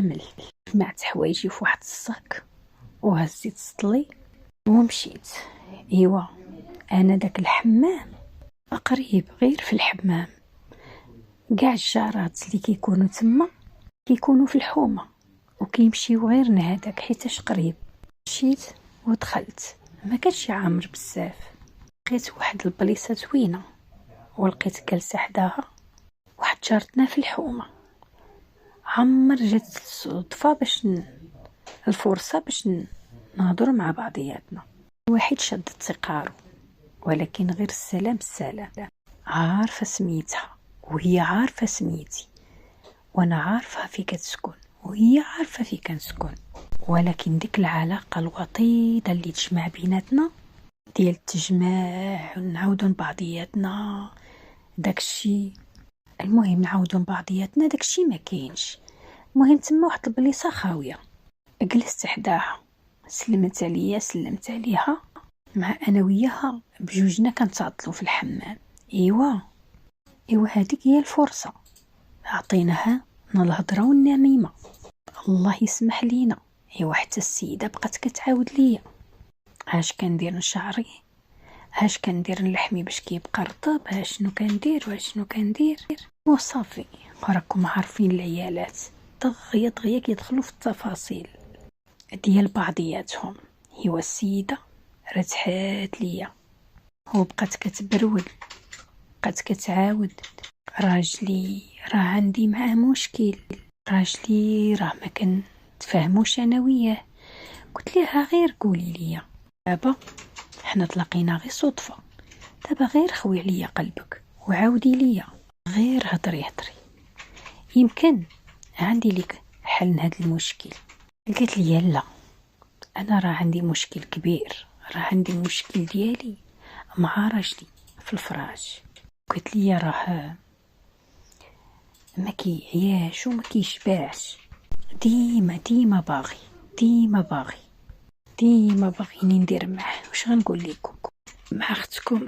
كامل، جمعت حوايجي في واحد الصاك وهزيت سطلي ومشيت. ايوا انا داك الحمام قريب، غير في الحمام كاع الجارات اللي كيكونوا تما كيكونوا في الحومه وكيمشيو غير نهداك حيتاش قريب. مشيت ودخلت، ما كانش عامر بزاف، لقيت واحد البليصه زوينه ولقيت جالسه حداها واحد جارتنا في الحومه. عمر جات الصدفه الفرصه باش نهضر مع بعضياتنا. واحد شد سيقارو، ولكن غير السلام السلام. عارفه سميتها وهي عارفه سميتي، وانا عارفه في كتسكن وهي عارفه في كنسكن، ولكن ديك العلاقه الوطيده اللي تجمع بيناتنا ديال التجماع ونعاودوا بعضياتنا داكشي. المهم نعاودوا بعضياتنا داكشي ما كاينش. المهم تما واحد البليصه خاويه، جلست حداها، سلمت عليا سلمت عليها، مع انا وياها بجوجنا كنتعطلوا في الحمام. ايوا هذيك هي الفرصه، عطيناها الهضره والنميمه. الله يسمح لينا. ايوا حتى السيده بقات كتعاود ليا اش كندير نشعري، اش كندير نلحمي باش كيبقى رطب، شنو كندير وصافي. وراكم عارفين العيالات دغيا كيدخلوا في التفاصيل ديال بعضياتهم. ايوا السيده رتحات ليا وبقات كتبرول، بقات كتعاود راجلي راه عندي معاه مشكل، راجلي راه ما كنتفاهموش انا وياه. قلت لها غير قولي لي، دابا حنا تلاقينا غير صدفه، دابا غير خوي عليا قلبك وعاودي ليا، غير هضري يمكن عندي لك حل لهذا المشكل. قالت لي لا، انا راه عندي مشكل كبير، راه عندي المشكل ديالي مع راجلي في الفراش. قلت لي راه ما كيعياش وما كيشبعش، ديما باغيني ندير معاه. واش غنقول لكم؟ مع اختكم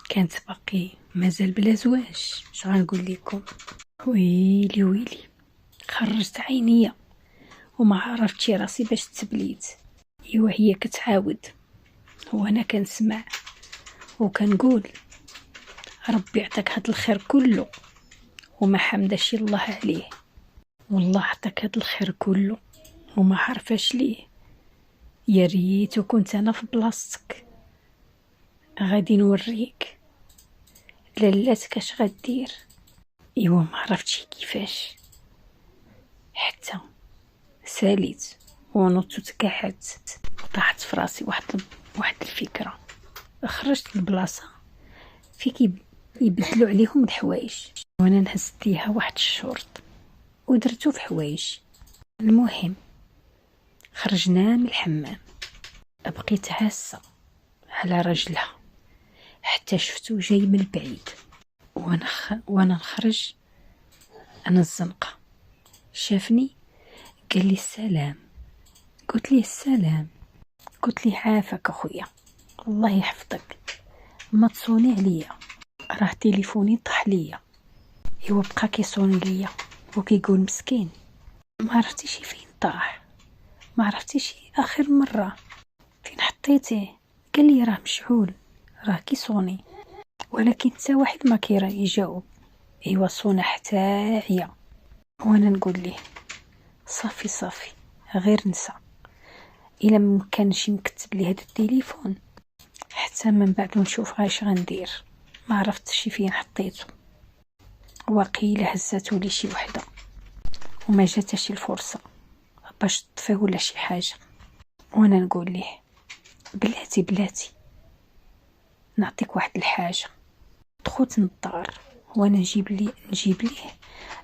كانت باقي مازال بلا زواج. واش غنقول لكم؟ ويلي خرجت عينيا وما عرفتش راسي باش تبليت. ايوا هي كتعاود وانا كنسمع وكنقول ربي يعطيك هاد الخير كله وما حمدش الله عليه، والله عطاك هاد الخير كله وما عارفاش ليه. يا ريت كنت انا في بلاصتك، غادي نوريك لالاتك اش غدير. ايوا ما عرفتش كيفاش، حتى ساليت ونطت وتكحت، طاحت في راسي واحد الفكره. خرجت البلاصه في يبدلوا عليهم الحوايج، وانا نهزت ليها واحد الشورت ودرتو في حوايج. المهم خرجنا من الحمام، بقيت هاسه على رجلها حتى شفتو جاي من بعيد، وانا نخرج انا الزنقه. شافني قال لي السلام. قلت لي السلام، قلت لي عافاك اخويا الله يحفظك، ما تصوني عليا راه تليفوني طاح ليا. ايوا بقى كيصوني ليا وكيقول مسكين ما عرفتيش فين طاح، ما عرفتيش اخر مره فين حطيتيه. قال لي راه مشعول، راه كيصوني، ولكن حتى واحد ما كيرا يجاوب. ايوا صونا حتى عيا، وانا نقول ليه صافي غير نسى، الا ما كانش مكتب لي هذا التليفون حتى من بعد نشوف اش غندير. ما عرفتش فين حطيته، وقيله هزاتو لي شي وحده وما جاتش الفرصه باش تطفيه ولا شي حاجه. وانا نقول ليه بلاتي نعطيك واحد الحاجه، دخلت للدار وانا نجيب ليه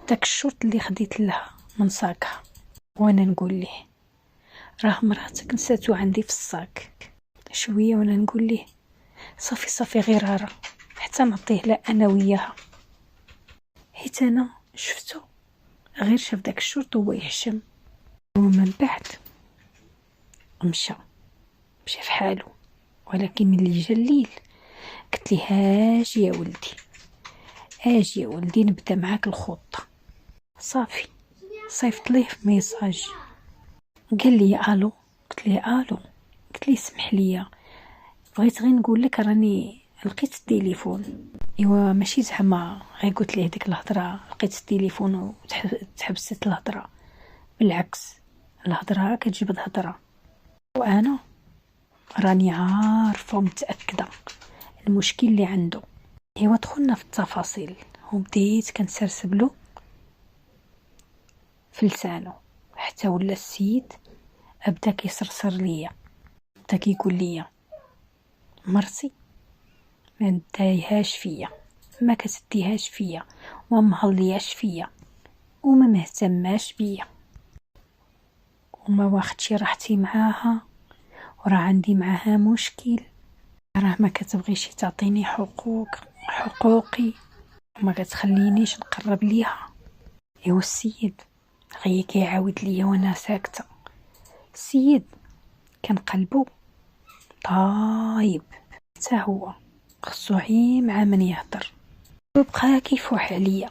داك الشورت اللي خديت لها من صاكها. وانا نقول ليه راه مراتك نساتو عندي في الصاك شويه. وانا نقول ليه صافي غير هرا حتى نعطيه لا انا وياها، حيت انا شفتو غير شاف داك الشورت وهو يحشم. ومن بعد مشى في حاله. ولكن ملي جا الليل قلت لي اجي يا ولدي نبدا معاك الخطه. صافي صيفط ليه في ميساج، قال لي الو، قلت ليه الو، قلت لي اسمح لي، بغيت غير نقول لك راني لقيت التليفون. ايوا ماشي زعما غير قلت ليه ديك الهضره لقيت التليفون وتحبست الهضره، بالعكس الهضره كتجبد هضره، وانا راني عارفه ومتاكده المشكل اللي عنده. ايوا دخلنا في التفاصيل وبديت كنسرسبلو في لسانه، حتى ولا السيد بدا كيصرصر ليا، بدا كيقول لي مرتي ما دايهاش فيا، ما كتديهاش فيا وما مهلياش فيا وما مهتماش بيا وما واخدش راحتي معاها، وراه عندي معاها مشكل، راه ما كتبغيش تعطيني حقوقي وما كتخلينيش نقرب ليها. ايوا السيد غير كيعاود ليا وانا ساكته. السيد كان قلبه طايب، حتى هو خصو عي مع من يهضر، وبقى كيفوح عليا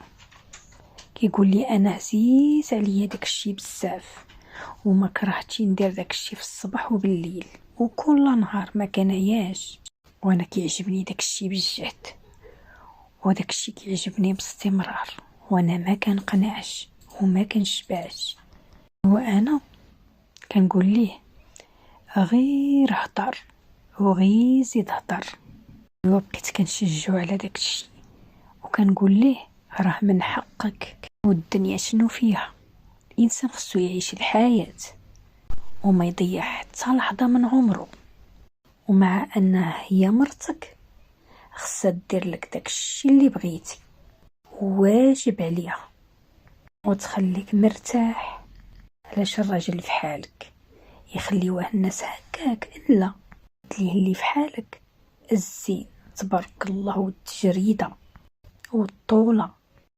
كيقول لي انا عزيز عليا داكشي بزاف وما كرهتش ندير داكشي في الصباح وبالليل وكل نهار ما كنعياش، وانا كيعجبني داكشي بجد وداكشي كيعجبني باستمرار، وانا ما كنقنعش وما كنشبعش. وانا كنقول ليه غير هضر وغير زيد هضر. وبقيت كنشجعو على داكشي وكنقول ليه راه من حقك، والدنيا شنو فيها، الانسان خصو يعيش الحياة وما يضيع حتى لحظة من عمره، ومع انها هي مرتك خصها دير لك داكشي اللي بغيتي واجب عليها وتخليك مرتاح. علاش الراجل في حالك يخليوه الناس هكاك؟ الا ليه اللي في حالك الزين تبارك الله والتجريده والطولة،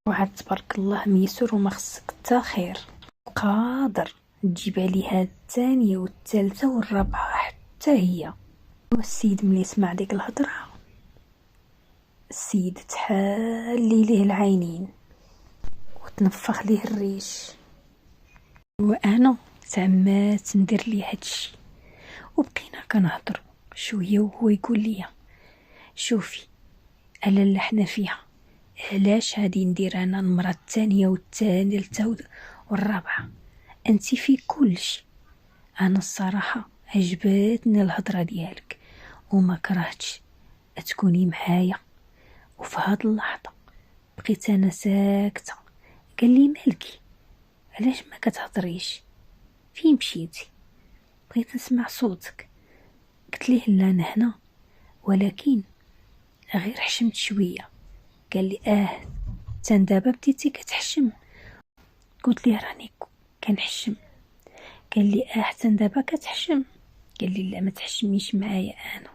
وعاد تبارك الله ميسر وما خصك حتى خير، قادر تجيب عليها الثانية والثالثة والرابعة حتى هي. والسيد ملي سمع ديك الهضرة السيد تحالي ليه العينين وتنفخ ليه الريش، وانا تعمات ندير ليه هادشي. وبقينا كنهضروا شويه وهو يقول لي شوفي الا اللي حنا فيها علاش هادي ندير انا المرة الثانية والثالثة والرابعة، انت في كلشي. انا الصراحة عجبتني الهضرة ديالك وما كرهتش تكوني معايا، وفي هاد اللحظة بقيت انا ساكتة. قال لي مالكي علاش ما كتهضريش، فين مشيتي؟ بغيت نسمع صوتك. قلت ليه لا انا هنا ولكن غير حشمت شويه. قال لي تان دابا بديتي كتحشم؟ قلت ليه راني كنحشم. قال لي حتى دابا كتحشم؟ قال لي لا ما تحشميش معايا انا.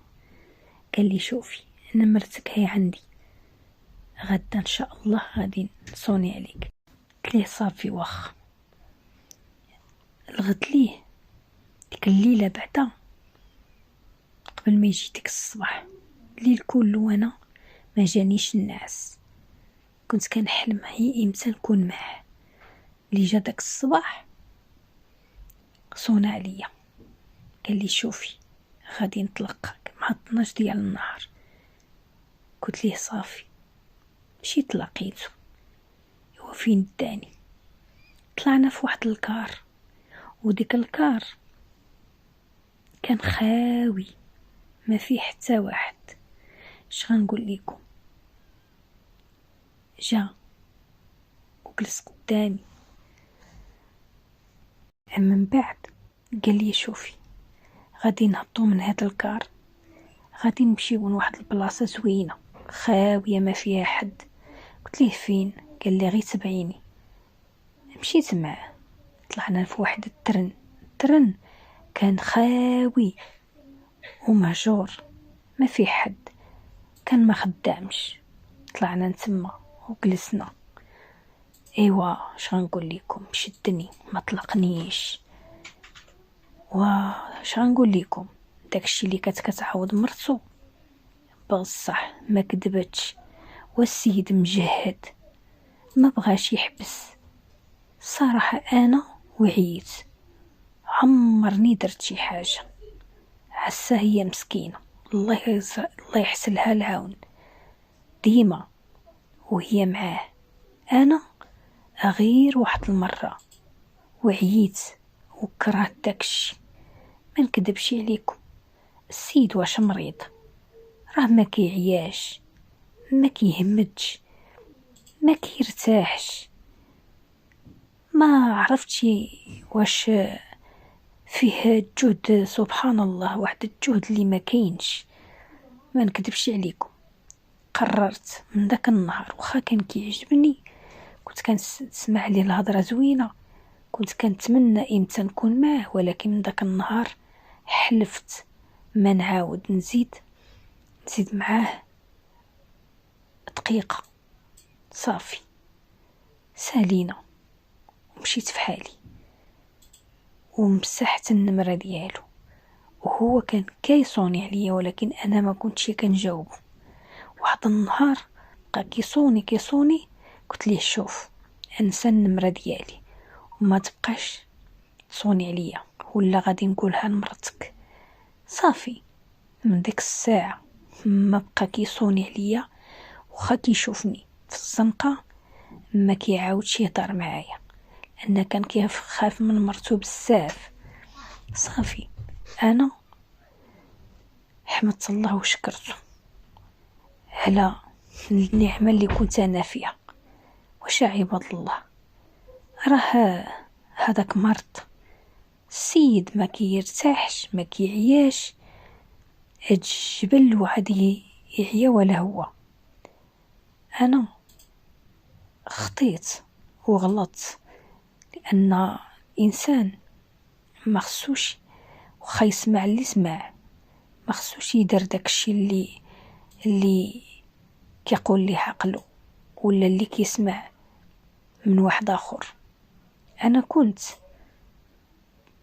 قال لي شوفي انا مرتك هي عندي، غدا ان شاء الله غادي نصوني عليك. قلت ليه صافي واخا. الغد ليه ديك الليله بعدا قبل ما يجي ديك الصباح الليل كله وانا ما جانيش النعس، كنت كنحلم هي امتى نكون معاه. اللي جا داك الصباح صونا عليا قال لي شوفي غادي نطلقك مع 12 ديال النهار. قلت ليه صافي. مشيت لقيتو هو فين داني. طلعنا في واحد الكار وديك الكار كان خاوي ما فيه حتى واحد. اش غنقول لكم، جا وجلس قدامي من بعد قال لي شوفي غادي نهبطو من هاد الكار غادي نمشيو لواحد البلاصه زوينه خاويه ما فيها حد. قلت ليه فين؟ قال لي غير تبعيني. مشيت معاه طلعنا في واحد الترن كان خاوي ومهجور ما في حد، كان ما خدامش. طلعنا نتما وجلسنا. ايوا اش غنقول لكم، شدني ما طلقنيش. واش غنقول لكم، داكشي اللي كتعاود مرتو بصح ما كذبتش. والسيد مجهد ما بغاش يحبس صراحة انا وعيت، عمرني درت شي حاجة. عسا هي مسكينة، الله يحسلها العون ديما وهي معاه. انا غير واحد المرة وعييت وكرهت داكشي. ما نكذبش عليكم، السيد واش مريض، راه ما كيعياش، ما كيهمدش، ما كيرتاحش، ما عرفتش واش فيه جهد، سبحان الله، واحد الجهد اللي ما كاينش. ما نكذبش عليكم، قررت من داك النهار، واخا كان كيعجبني، كنت كنسمع ليه الهضره زوينه، كنت كنتمنى امتى نكون معاه، ولكن من داك النهار حلفت ما نعاود نزيد معاه دقيقه. صافي، سالينا ومشيت في حالي ومسحت النمره ديالو. وهو كان كيصوني عليا، ولكن انا ما كنتش كنجاوبه. واحد النهار بقى كيصوني، قلت ليه شوف، انسى النمره ديالي وما تبقاش تصوني عليا، ولا غادي نقولها لمرتك. صافي، من ديك الساعه ما بقى كيصوني عليا، وخا كيشوفني في الزنقه ما كيعاودش يهضر معايا، لان كان كيخاف من مرتو بزاف. صافي، انا حمدت الله وشكرته على النعمه اللي كنت انا فيها. واش عباد الله، راه هذاك مرض، السيد ما كيرتاحش، ما كيعياش، الجبل وعادي يعيا ولا هو. انا خطيت وغلطت، لان انسان ما خصوش وخا يسمع اللي سمع، ما خصوش يدير داكشي اللي كيقول ليه عقله، ولا اللي كيسمع من واحد اخر. انا كنت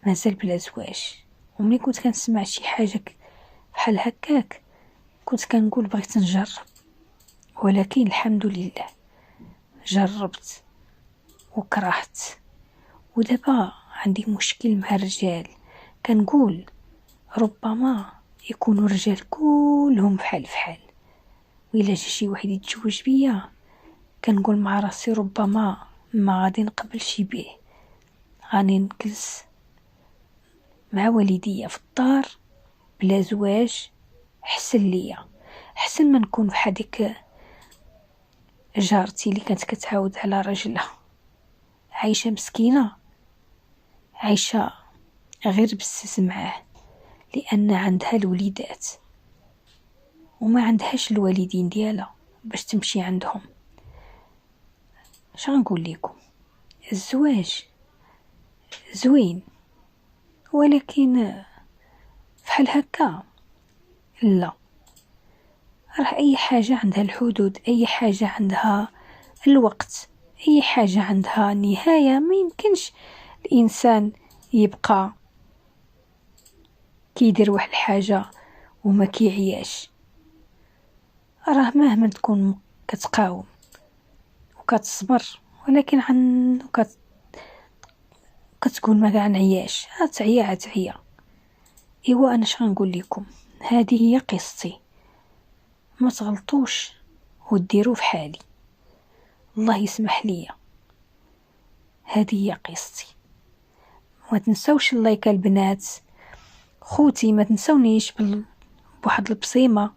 مازال بلا زواج، وملي كنت كنسمع شي حاجه بحال هكاك كنت كنقول بغيت نجرب، ولكن الحمد لله جربت وكرهت. ودابا عندي مشكل مع الرجال، كنقول ربما يكونوا الرجال كلهم بحال وإلا جا شي واحد يتزوج بيا، كنقول مع راسي ربما ما غادي نقبلش بيه، غادي نجلس مع والديا في الدار بلا زواج، حسن ليا، حسن ما نكون بحديك جارتي اللي كانت كتعاود على راجلها، عايشه مسكينه، عايشه غير بسس معاه، لان عندها الوليدات وما عندهاش الوالدين ديالها باش تمشي عندهم. اش غنقول لكم، الزواج زوين، ولكن فحال هكا لا، راه اي حاجه عندها الحدود، اي حاجه عندها الوقت، اي حاجه عندها نهايه. ما يمكنش الانسان يبقى كيدير واحد الحاجه وما كيعياش. راه مهما تكون كتقاوم وكتصبر، ولكن كتقول ما غنعياش، عتعيا. ايوا انا غنقول لكم، هذه هي قصتي، ما تغلطوش وديروا في حالي، الله يسمح لي. هذه هي قصتي. ما تنسوش اللايك البنات، خوتي ما تنسونيش بواحد البصيمه.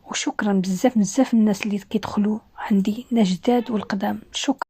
وشكرا بزاف الناس اللي كيدخلوا عندي، ناس جداد والقدام، شكرا.